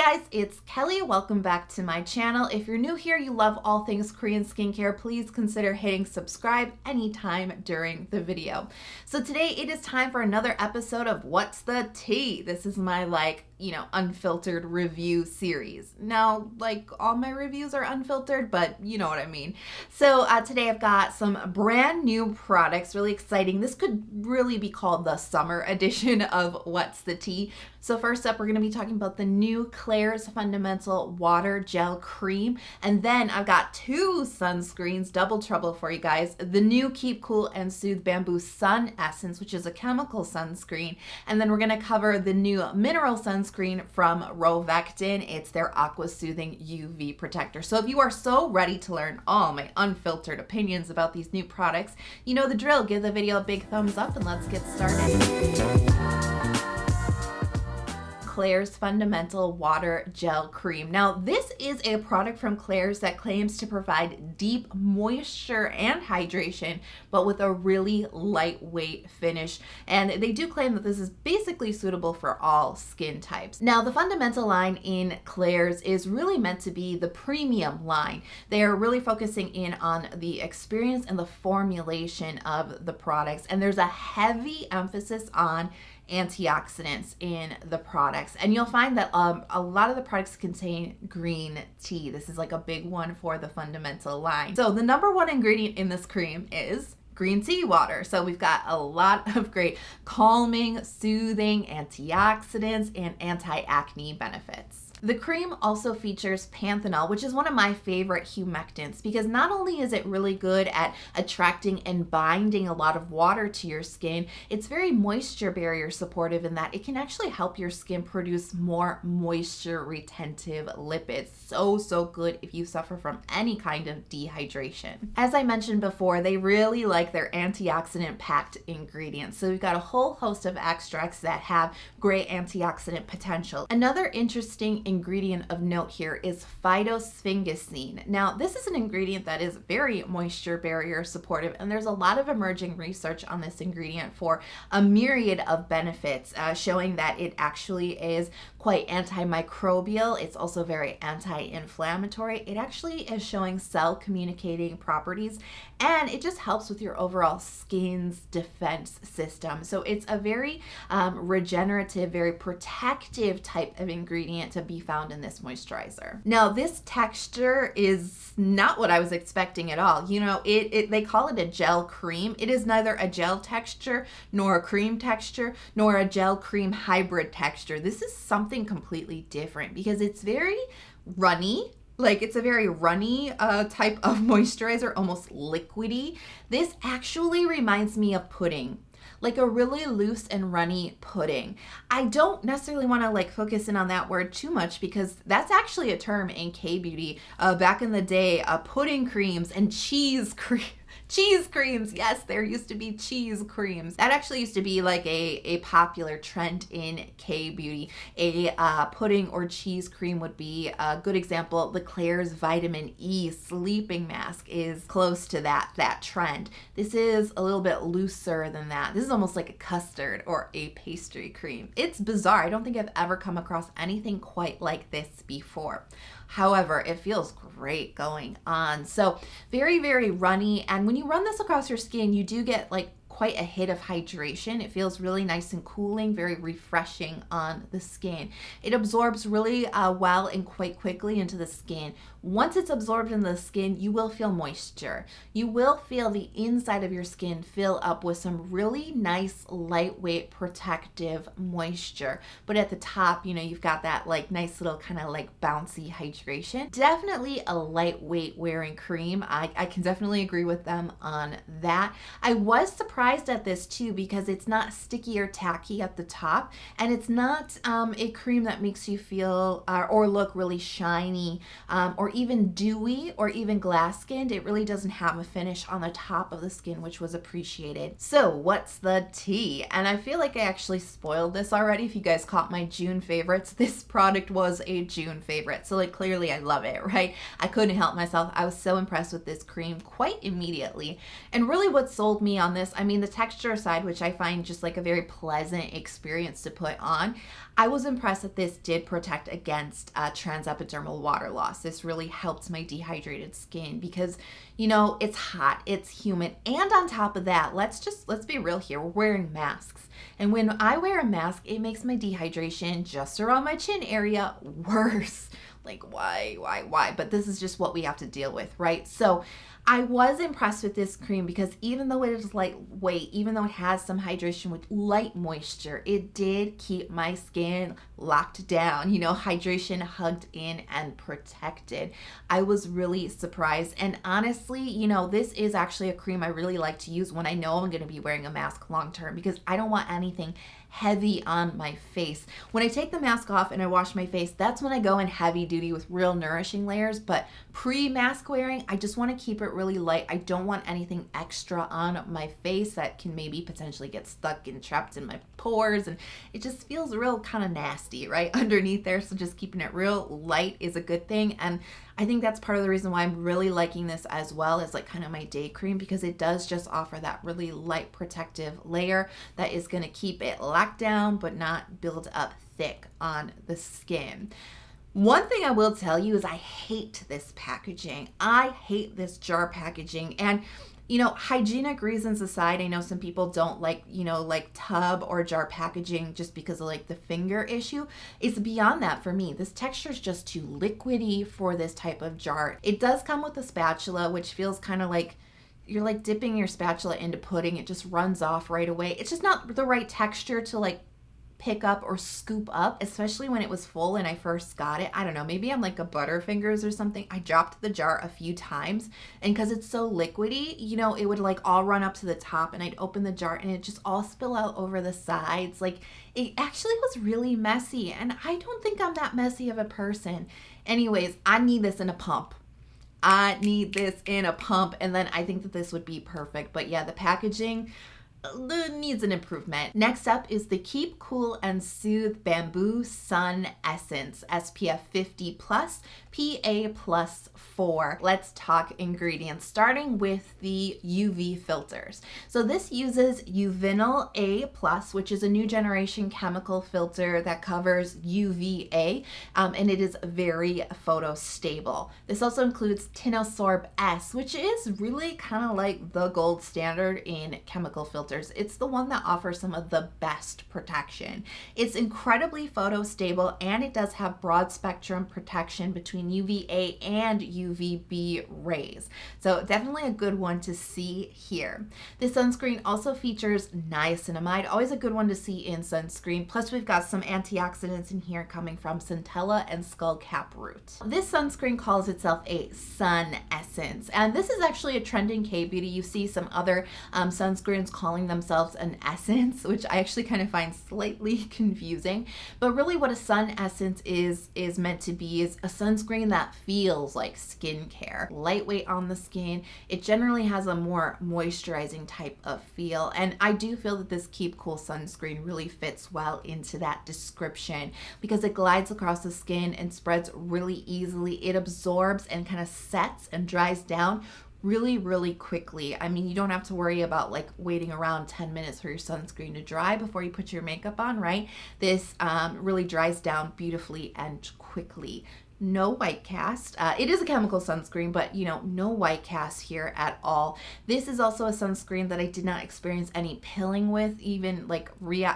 guys, it's Kelly. Welcome back to my channel. If you're new here, you love all things Korean skincare, please consider hitting subscribe anytime during the video. So today it is time for another episode of What's the Tea? This is my unfiltered review series. Now, all my reviews are unfiltered, but you know what I mean. So today I've got some brand new products, really exciting. This could really be called the summer edition of What's the Tea. So first up, we're going to be talking about the new Klairs Fundamental Water Gel Cream. And then I've got two sunscreens, double trouble for you guys. The new Keep Cool and Soothe Bamboo Sun Essence, which is a chemical sunscreen. And then we're going to cover the new mineral sunscreen from Rovectin. It's their Aqua Soothing UV Protector. So if you are so ready to learn all my unfiltered opinions about these new products, you know the drill. Give the video a big thumbs up and let's get started. Klairs Fundamental Water Gel Cream. Now, this is a product from Klairs that claims to provide deep moisture and hydration, but with a really lightweight finish. And they do claim that this is basically suitable for all skin types. Now, the Fundamental line in Klairs is really meant to be the premium line. They are really focusing in on the experience and the formulation of the products. And there's a heavy emphasis on antioxidants in the products, and you'll find that a lot of the products contain green tea. This is like a big one for the Fundamental line. So the number one ingredient in this cream is green tea water. So we've got a lot of great calming, soothing, antioxidants, and anti-acne benefits. The cream also features panthenol, which is one of my favorite humectants because not only is it really good at attracting and binding a lot of water to your skin, it's very moisture barrier supportive in that it can actually help your skin produce more moisture retentive lipids. So good if you suffer from any kind of dehydration. As I mentioned before, they really like their antioxidant packed ingredients. So we've got a whole host of extracts that have great antioxidant potential. Another interesting ingredient of note here is phytosphingosine. Now, this is an ingredient that is very moisture barrier supportive, and there's a lot of emerging research on this ingredient for a myriad of benefits, showing that it actually is quite antimicrobial. It's also very anti-inflammatory. It actually is showing cell communicating properties, and it just helps with your overall skin's defense system. So it's a very regenerative, very protective type of ingredient to be found in this moisturizer. Now, this texture is not what I was expecting at all. You know, they call it a gel cream. It is neither a gel texture nor a cream texture nor a gel cream hybrid texture. This is something completely different because it's very runny. It's a very runny type of moisturizer, almost liquidy. This actually reminds me of pudding. Like a really loose and runny pudding. I don't necessarily want to focus in on that word too much because that's actually a term in K-beauty. Back in the day, pudding creams and cheese creams. Yes, there used to be cheese creams. That actually used to be a popular trend in K-beauty. A pudding or cheese cream would be a good example. The Klairs Vitamin E sleeping mask is close to that trend. This is a little bit looser than that. This is almost like a custard or a pastry cream. It's bizarre. I don't think I've ever come across anything quite like this before. However, it feels great going on. So very, very runny. And when you run this across your skin, you do get quite a hit of hydration. It feels really nice and cooling, very refreshing on the skin. It absorbs really well and quite quickly into the skin. Once it's absorbed in the skin, you will feel moisture. You will feel the inside of your skin fill up with some really nice, lightweight, protective moisture. But at the top, you've got that nice little kind of bouncy hydration. Definitely a lightweight wearing cream. I can definitely agree with them on that. I was surprised at this too because it's not sticky or tacky at the top, and it's not a cream that makes you feel or look really shiny or even dewy or even glass skinned. It really doesn't have a finish on the top of the skin, which was appreciated. So what's the tea? And I feel like I actually spoiled this already. If you guys caught my June favorites, this product was a June favorite. So clearly I love it, right? I couldn't help myself. I was so impressed with this cream quite immediately. And really what sold me on this, mean, the texture aside, which I find just like a very pleasant experience to put on, I was impressed that this did protect against transepidermal water loss. This really helped my dehydrated skin because, you know, it's hot, it's humid, and on top of that, let's be real here, we're wearing masks. And when I wear a mask, it makes my dehydration just around my chin area worse. Like, why? But this is just what we have to deal with, right? So I was impressed with this cream because even though it is lightweight, even though it has some hydration with light moisture, it did keep my skin locked down, you know, hydration hugged in and protected. I was really surprised. And honestly, you know, this is actually a cream I really like to use when I know I'm going to be wearing a mask long term because I don't want anything heavy on my face. When I take the mask off and I wash my face, that's when I go in heavy duty with real nourishing layers. But pre-mask wearing, I just want to keep it really light. I don't want anything extra on my face that can maybe potentially get stuck and trapped in my pores, and it just feels real kind of nasty right underneath there. So just keeping it real light is a good thing, and I think that's part of the reason why I'm really liking this as well as like kind of my day cream, because it does just offer that really light protective layer that is going to keep it locked down but not build up thick on the skin. One thing I will tell you is I hate this packaging. I hate this jar packaging. And you know, hygienic reasons aside, I know some people don't like, you know, like tub or jar packaging just because of like the finger issue. It's beyond that for me. This texture is just too liquidy for this type of jar. It does come with a spatula, which feels kind of like you're like dipping your spatula into pudding. It just runs off right away. It's just not the right texture to like pick up or scoop up, especially when it was full and I first got it. I don't know, maybe I'm like a Butterfingers or something. I dropped the jar a few times, and because it's so liquidy, you know, it would like all run up to the top, and I'd open the jar and it just all spill out over the sides. Like, it actually was really messy, and I don't think I'm that messy of a person. Anyways, I need this in a pump. I need this in a pump, and then I think that this would be perfect. But yeah, the packaging needs an improvement. Next up is the Keep Cool and Soothe Bamboo Sun Essence SPF 50 plus PA+ 4. Let's talk ingredients, starting with the UV filters. So this uses Uvinyl A+, which is a new generation chemical filter that covers UVA, and it is very photo stable. This also includes Tinosorb S, which is really kind of like the gold standard in chemical filters. It's the one that offers some of the best protection. It's incredibly photo stable, and it does have broad spectrum protection between UVA and UVB rays. So definitely a good one to see here. This sunscreen also features niacinamide, always a good one to see in sunscreen. Plus we've got some antioxidants in here coming from centella and skullcap root. This sunscreen calls itself a sun essence, and this is actually a trend in K-beauty. You see some other sunscreens calling themselves an essence, which I actually kind of find slightly confusing. But really what a sun essence is meant to be is a sunscreen that feels like skincare, lightweight on the skin. It generally has a more moisturizing type of feel, and I do feel that this Keep Cool sunscreen really fits well into that description because it glides across the skin and spreads really easily. It absorbs and kind of sets and dries down really quickly. I mean, you don't have to worry about like waiting around 10 minutes for your sunscreen to dry before you put your makeup on, right? This really dries down beautifully and quickly. No white cast. It is a chemical sunscreen, but you know, no white cast here at all. This is also a sunscreen that I did not experience any pilling with, even like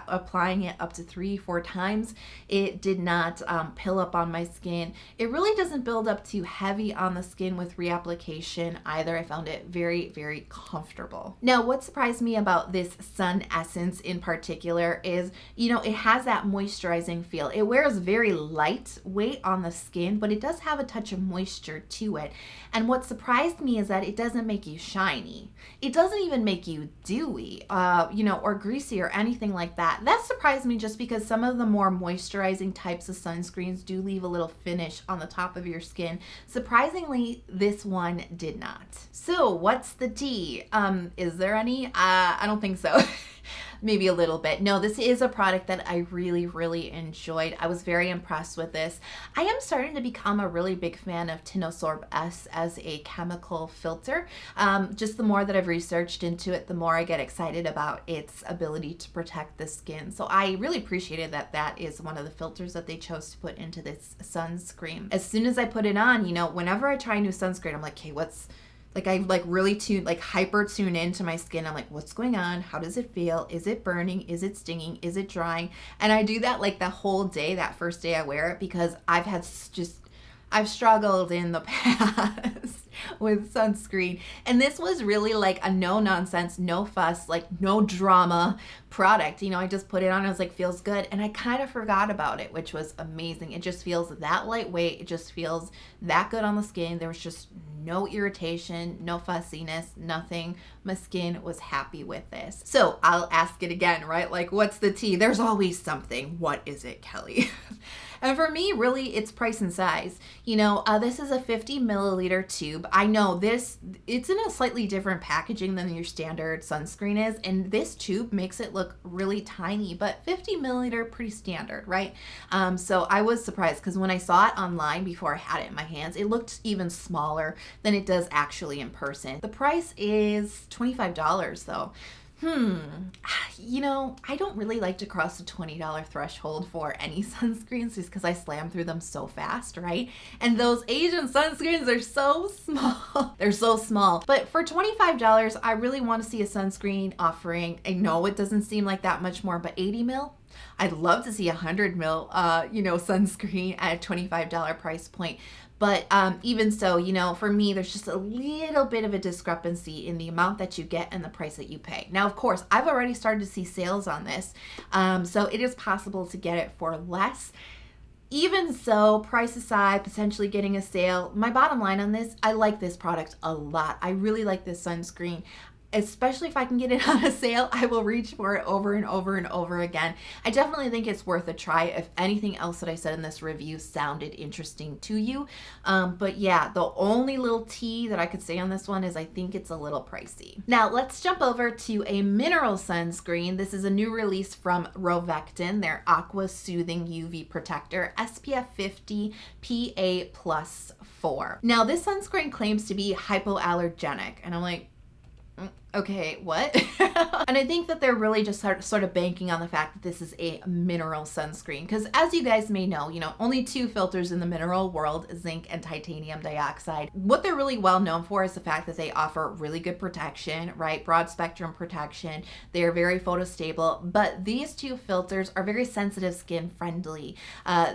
applying it up to 3-4 times. It did not pill up on my skin. It really doesn't build up too heavy on the skin with reapplication either. I found it very comfortable. Now, what surprised me about this sun essence in particular is, you know, it has that moisturizing feel. It wears very lightweight on the skin, but it does have a touch of moisture to it. And what surprised me is that it doesn't make you shiny. It doesn't even make you dewy, you know, or greasy or anything like that. That surprised me just because some of the more moisturizing types of sunscreens do leave a little finish on the top of your skin. Surprisingly, this one did not. So what's the tea? Is there any? I don't think so. maybe a little bit. No, this is a product that I really, really enjoyed. I was very impressed with this. I am starting to become a really big fan of Tinosorb S as a chemical filter. Just the more that I've researched into it, the more I get excited about its ability to protect the skin. So I really appreciated that that is one of the filters that they chose to put into this sunscreen. As soon as I put it on, you know, whenever I try a new sunscreen, I'm like, okay, what's, like, I like really hyper tune into my skin. I'm like, what's going on? How does it feel? Is it burning? Is it stinging? Is it drying? And I do that like the whole day, that first day I wear it, because I've struggled in the past with sunscreen. And this was really like a no nonsense, no fuss, like no drama product. You know, I just put it on, I was like, feels good. And I kind of forgot about it, which was amazing. It just feels that lightweight. It just feels that good on the skin. There was just no irritation, no fussiness, nothing. My skin was happy with this. So I'll ask it again, right? Like, what's the tea? There's always something. What is it, Kelly? And for me, really, it's price and size. You know, this is a 50 milliliter tube. I know it's in a slightly different packaging than your standard sunscreen is, and this tube makes it look really tiny, but 50 milliliter, pretty standard, right? So I was surprised because when I saw it online before I had it in my hands, it looked even smaller than it does actually in person. The price is $25 though. You know, I don't really like to cross the $20 threshold for any sunscreens just because I slam through them so fast, right? And those Asian sunscreens are so small. They're so small. But for $25, I really want to see a sunscreen offering, I know it doesn't seem like that much more, but 80 mil? I'd love to see 100 mil, sunscreen at a $25 price point. But even so, you know, for me, there's just a little bit of a discrepancy in the amount that you get and the price that you pay. Now, of course, I've already started to see sales on this, so it is possible to get it for less. Even so, price aside, potentially getting a sale, my bottom line on this, I like this product a lot. I really like this sunscreen. Especially if I can get it on a sale, I will reach for it over and over and over again. I definitely think it's worth a try if anything else that I said in this review sounded interesting to you. But yeah, the only little T that I could say on this one is I think it's a little pricey. Now let's jump over to a mineral sunscreen. This is a new release from Rovectin, their Aqua Soothing UV Protector, SPF 50 PA+4. Now this sunscreen claims to be hypoallergenic, and I'm like, okay, what? And I think that they're really just sort of banking on the fact that this is a mineral sunscreen. Because as you guys may know, only two filters in the mineral world, zinc and titanium dioxide. What they're really well known for is the fact that they offer really good protection, right? Broad spectrum protection. They are very photostable, but these two filters are very sensitive skin friendly.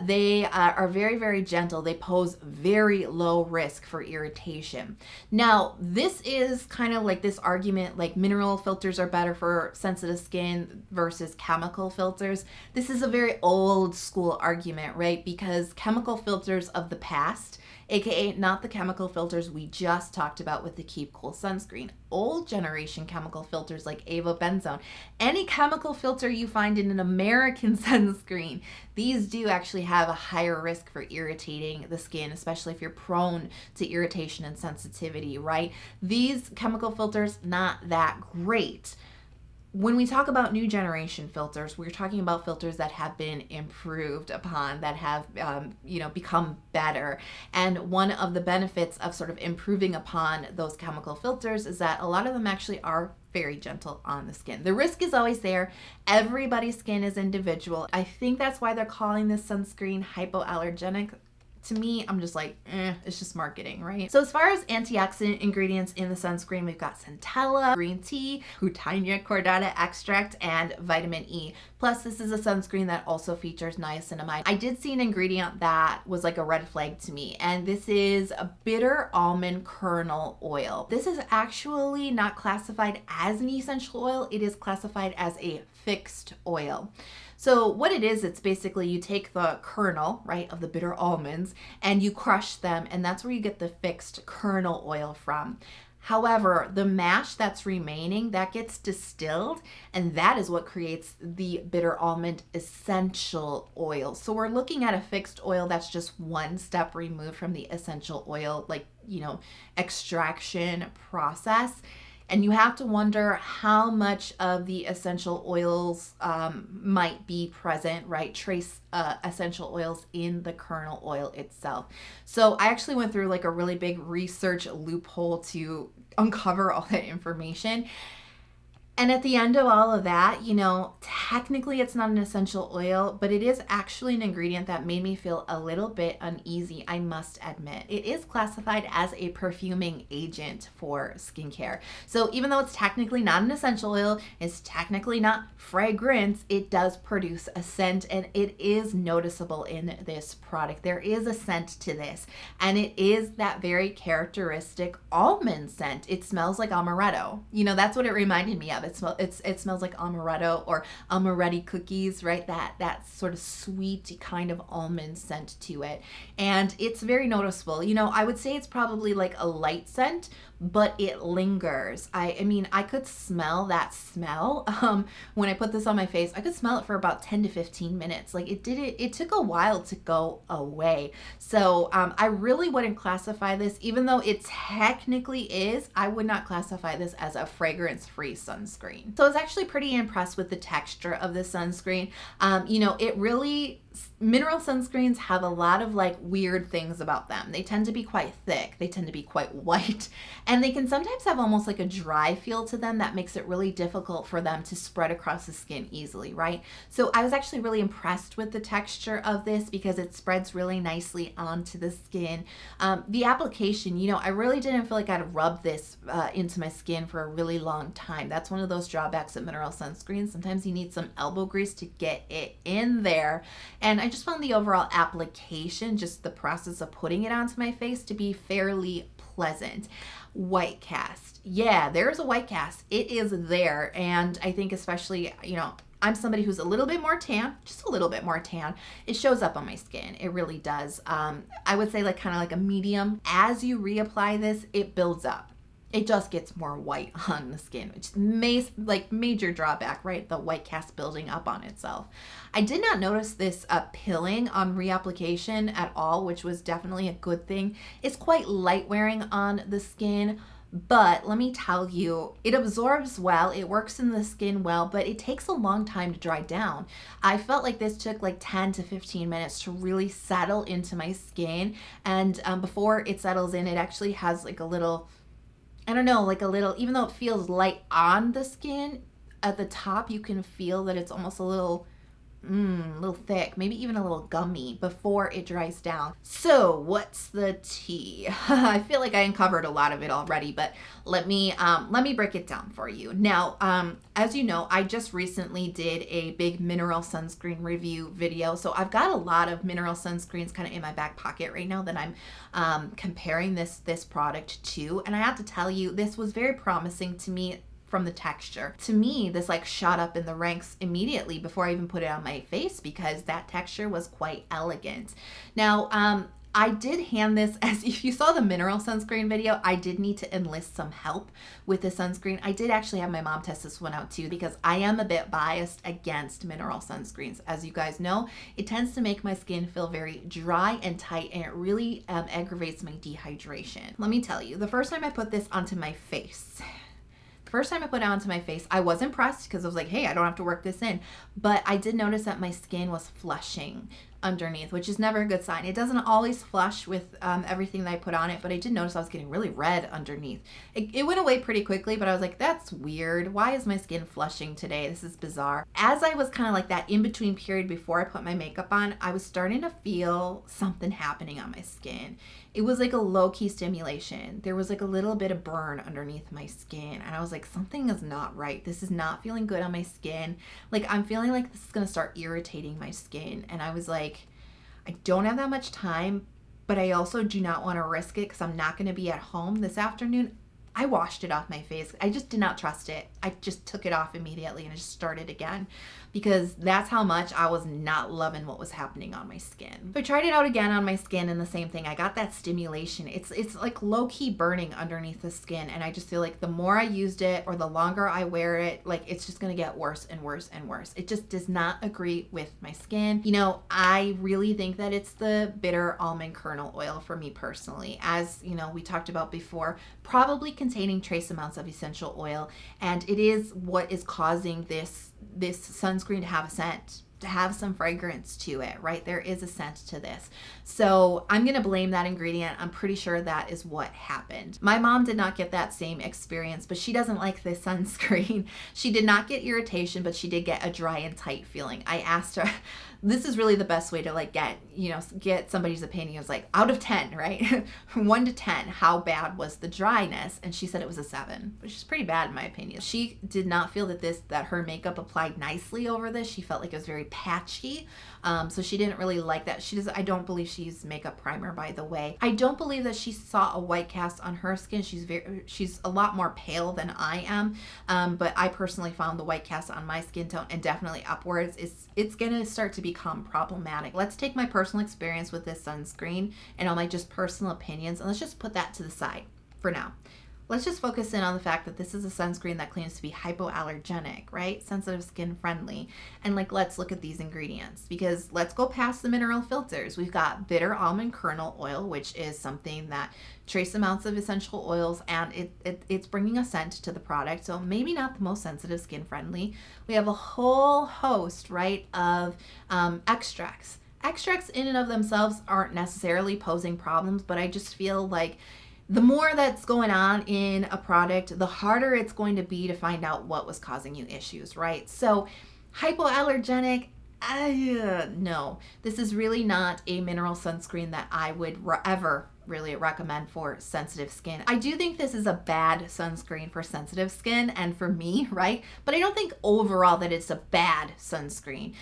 They are very, very gentle. They pose very low risk for irritation. Now, this is kind of like this argument, like mineral filters are better for sensitive skin versus chemical filters. This is a very old school argument, right? Because chemical filters of the past, aka not the chemical filters we just talked about with the Keep Cool sunscreen, old generation chemical filters like avobenzone, any chemical filter you find in an American sunscreen, these do actually have a higher risk for irritating the skin, especially if you're prone to irritation and sensitivity, right? These chemical filters, not that great. When we talk about new generation filters, we're talking about filters that have been improved upon, that have, become better. And one of the benefits of sort of improving upon those chemical filters is that a lot of them actually are very gentle on the skin. The risk is always there. Everybody's skin is individual. I think that's why they're calling this sunscreen hypoallergenic. To me, I'm just like, it's just marketing, right? So as far as antioxidant ingredients in the sunscreen, we've got centella, green tea, Hutainia cordata extract, and vitamin E. Plus, this is a sunscreen that also features niacinamide. I did see an ingredient that was like a red flag to me, and this is a bitter almond kernel oil. This is actually not classified as an essential oil. It is classified as a fixed oil. So what it is, it's basically you take the kernel, right, of the bitter almonds and you crush them, and that's where you get the fixed kernel oil from. However, the mash that's remaining, that gets distilled, and that is what creates the bitter almond essential oil. So we're looking at a fixed oil that's just one step removed from the essential oil, extraction process. And you have to wonder how much of the essential oils might be present, right? Trace essential oils in the kernel oil itself. So I actually went through like a really big research loophole to uncover all that information. And at the end of all of that, you know, technically it's not an essential oil, but it is actually an ingredient that made me feel a little bit uneasy, I must admit. It is classified as a perfuming agent for skincare. So even though it's technically not an essential oil, it's technically not fragrance, it does produce a scent, and it is noticeable in this product. There is a scent to this, and it is that very characteristic almond scent. It smells like amaretto. You know, that's what it reminded me of. It smells like amaretto or amaretti cookies, right? That sort of sweet kind of almond scent to it. And it's very noticeable. You know, I would say it's probably like a light scent, but it lingers. I mean, I could smell that smell. When I put this on my face, I could smell it for about 10 to 15 minutes. Like it took a while to go away. So I really wouldn't classify this, even though it technically is, I would not classify this as a fragrance-free sunscreen. So I was actually pretty impressed with the texture of the sunscreen. You know, mineral sunscreens have a lot of like weird things about them. They tend to be quite thick. They tend to be quite white, and they can sometimes have almost like a dry feel to them that makes it really difficult for them to spread across the skin easily, right? So I was actually really impressed with the texture of this because it spreads really nicely onto the skin. The application, you know, I really didn't feel like I'd rub this into my skin for a really long time. That's one of those drawbacks of mineral sunscreens. Sometimes you need some elbow grease to get it in there. And I just found the overall application, just the process of putting it onto my face, to be fairly pleasant. White cast. Yeah, there's a white cast. It is there. And I think especially, you know, I'm somebody who's a little bit more tan, just a little bit more tan. It shows up on my skin. It really does. I would say like kind of like a medium. As you reapply this, it builds up. It just gets more white on the skin, which is major drawback, right? The white cast building up on itself. I did not notice this pilling on reapplication at all, which was definitely a good thing. It's quite light wearing on the skin, but let me tell you, it absorbs well, it works in the skin well, but it takes a long time to dry down. I felt like this took like 10 to 15 minutes to really settle into my skin, and before it settles in, it actually has like a little, I don't know, like a little, even though it feels light on the skin, at the top you can feel that it's almost a little thick, maybe even a little gummy before it dries down. So what's the tea? I feel like I uncovered a lot of it already, but let me break it down for you. Now, as you know, I just recently did a big mineral sunscreen review video. So I've got a lot of mineral sunscreens kind of in my back pocket right now that I'm comparing this product to. And I have to tell you, this was very promising to me from the texture. To me, this like shot up in the ranks immediately before I even put it on my face because that texture was quite elegant. Now, I did hand this, as if you saw the mineral sunscreen video, I did need to enlist some help with the sunscreen. I did actually have my mom test this one out too because I am a bit biased against mineral sunscreens. As you guys know, it tends to make my skin feel very dry and tight, and it really aggravates my dehydration. Let me tell you, the first time I put this onto my face, I was impressed because I was like, hey, I don't have to work this in. But I did notice that my skin was flushing underneath, which is never a good sign. It doesn't always flush with everything that I put on it, but I did notice I was getting really red underneath. It went away pretty quickly, but I was like, that's weird. Why is my skin flushing today? This is bizarre. As I was kind of like that in-between period before I put my makeup on, I was starting to feel something happening on my skin. It was like a low-key stimulation. There was like a little bit of burn underneath my skin, and I was like, something is not right. This is not feeling good on my skin. Like, I'm feeling like this is gonna start irritating my skin, and I was like, I don't have that much time, but I also do not want to risk it because I'm not going to be at home this afternoon. I washed it off my face. I just did not trust it. I just took it off immediately and I just started again because that's how much I was not loving what was happening on my skin. So I tried it out again on my skin and the same thing. I got that stimulation. It's like low-key burning underneath the skin, and I just feel like the more I used it or the longer I wear it, like it's just going to get worse and worse and worse. It just does not agree with my skin. You know, I really think that it's the bitter almond kernel oil for me personally. As you know, we talked about before, probably containing trace amounts of essential oil, and it is what is causing this sunscreen to have a scent, to have some fragrance to it, right? There is a scent to this. So I'm going to blame that ingredient. I'm pretty sure that is what happened. My mom did not get that same experience, but she doesn't like this sunscreen. She did not get irritation, but she did get a dry and tight feeling. I asked her, this is really the best way to like get somebody's opinion. It was like, out of 10, right? 1 to 10, how bad was the dryness? And she said it was a 7, which is pretty bad in my opinion. She did not feel that her makeup applied nicely over this. She felt like it was very patchy. So she didn't really like that. I don't believe she used makeup primer, by the way. I don't believe that she saw a white cast on her skin. She's a lot more pale than I am. But I personally found the white cast on my skin tone, and definitely upwards, it's gonna start to become problematic. Let's take my personal experience with this sunscreen and all my just personal opinions, and let's just put that to the side for now. Let's just focus in on the fact that this is a sunscreen that claims to be hypoallergenic, right? Sensitive skin friendly. And like, let's look at these ingredients, because let's go past the mineral filters. We've got bitter almond kernel oil, which is something that trace amounts of essential oils, and it's bringing a scent to the product. So maybe not the most sensitive skin friendly. We have a whole host, right, of extracts. Extracts in and of themselves aren't necessarily posing problems, but I just feel like the more that's going on in a product, the harder it's going to be to find out what was causing you issues, right? So hypoallergenic, no, this is really not a mineral sunscreen that I would ever really recommend for sensitive skin. I do think this is a bad sunscreen for sensitive skin and for me, right? But I don't think overall that it's a bad sunscreen,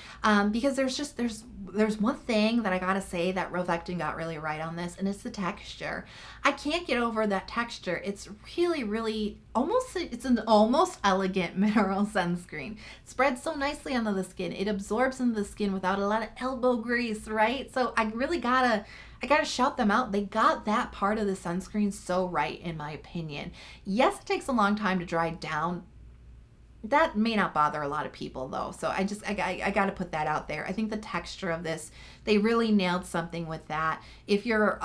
because there's one thing that I gotta say that Rovectin got really right on this, and it's the texture. I can't get over that texture. It's really it's an almost elegant mineral sunscreen. It spreads so nicely onto the skin. It absorbs into the skin without a lot of elbow grease, right? So I really gotta shout them out. They got that part of the sunscreen so right, in my opinion. Yes, it takes a long time to dry down. That may not bother a lot of people though. So I got to put that out there. I think the texture of this, they really nailed something with that. If you're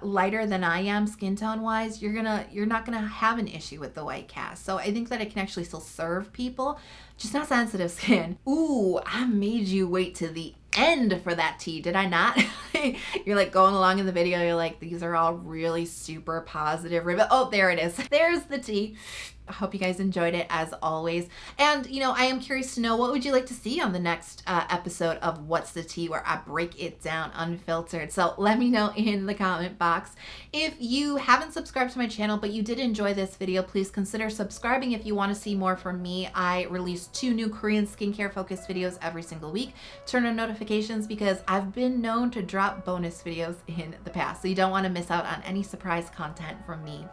lighter than I am skin tone wise, you're not gonna have an issue with the white cast. So I think that it can actually still serve people, just not sensitive skin. Ooh, I made you wait to the end for that tea, did I not? You're like going along in the video, you're like, these are all really super positive. Oh, there it is. There's the tea. I hope you guys enjoyed it as always. And I am curious to know, what would you like to see on the next episode of What's the Tea, where I break it down unfiltered? So let me know in the comment box. If you haven't subscribed to my channel, but you did enjoy this video, please consider subscribing if you want to see more from me. I release 2 new Korean skincare focused videos every single week. Turn on notifications, because I've been known to drop bonus videos in the past, so you don't want to miss out on any surprise content from me.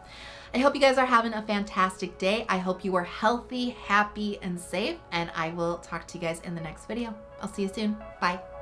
I hope you guys are having a fantastic day. I hope you are healthy, happy, and safe, and I will talk to you guys in the next video. I'll see you soon. Bye.